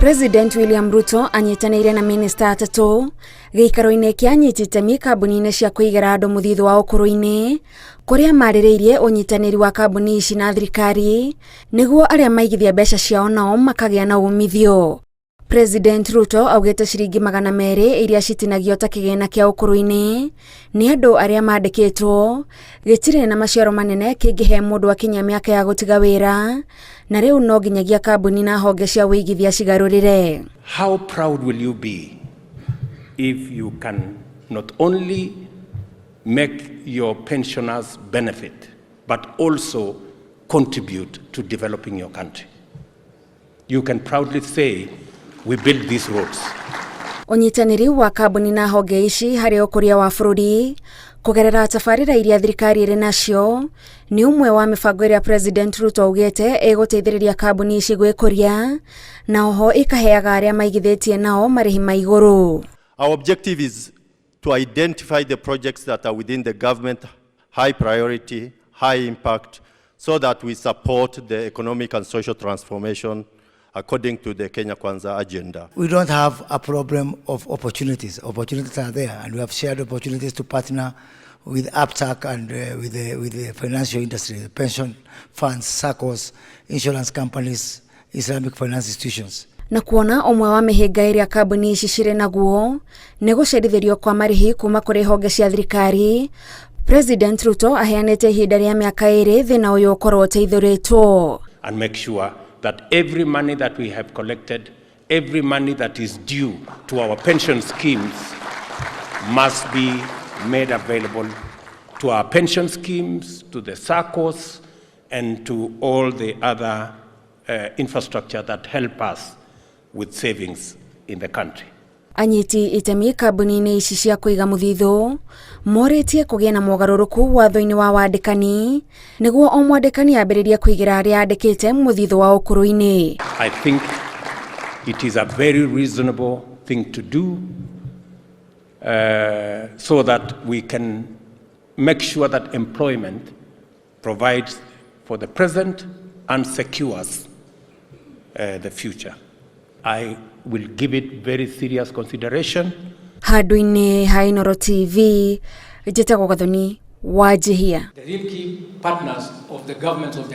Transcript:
President William Ruto anyitanĩire na minista atatu gĩikaro-inĩ kĩa nyititemi kambuni-inĩ cia kũigĩra andũ mũthithũ wa ũkũrũ-inĩ kũrĩa marĩrĩirie ũnyitanĩri wa kambuni ici na thirikari nĩguo arĩa maigithia mbeca ciao nao makagĩa na umithio. President Ruto augĩte ciringi 200 iria citinagio ta kĩgĩna kĩa ũkũrũ-inĩ nĩ andũ arĩa mandĩkĩtwo gĩtirĩ na maciaro manene kĩngĩhe mũndũ akinya mĩaka ya gũtiga wĩra na rĩu no nginyagia kambuni na honge cia wĩigithia cigarũrĩre. How proud will you be if you can not only make your pensioners benefit but also contribute to developing your country? You can proudly say we build these roads. Ũnyitanĩri wa kambuni na honge ici harĩ ũkũria wa bũrũri kũgerera tabarĩra iria thirikari ĩrĩ nacio nĩ ũmwe wa mĩbango ĩrĩa President Ruto augĩte ĩgũteithĩrĩria kambuni ici gwĩkũria na oho ĩkaheaga arĩa maigithĩtie nao marĩhi ma igũrũ. Our objective is to identify the projects that are within the government high priority, high impact, so that we support the economic and social transformation according to the Kenya Kwanza agenda. We don't have a problem of opportunities. Opportunities are there, and we have shared opportunities to partner with APTAC and with the financial industry, the pension funds, SACCOs, insurance companies, Islamic finance institutions. Na kuona ũmwe wa mĩhĩnga ĩrĩa kambuni ici cirĩ naguo nĩ gũcerithĩrio kwa marĩhi kuma kũrĩ honge cia thirikari, President Ruto aheanĩte ihinda rĩa mĩaka 2 thĩna ũyũ ũkorwo ũteithũrĩtwo. And make sure that every money that we have collected, every money that is due to our pension schemes must be made available to our pension schemes, to the SACCOs, and to all the other infrastructure that help us with savings in the country. Anyiti itemi kambuni-inĩ ici cia kũiga mũthithũ morĩtie kũgĩa na mogarũrũku watho-inĩ wa wandĩkani nĩguo o mwandĩkani ambĩrĩrie kũigĩra arĩa andĩkĩte mũthithũ wa ũkũrũ-inĩ. I think it is a very reasonable thing to do so that we can make sure that employment provides for the present and secures the future. I will give it very serious consideration. Handũ-inĩ ha Inooro TV, njĩtagwo Gathoni wa Jihia. The real key partners of the government of the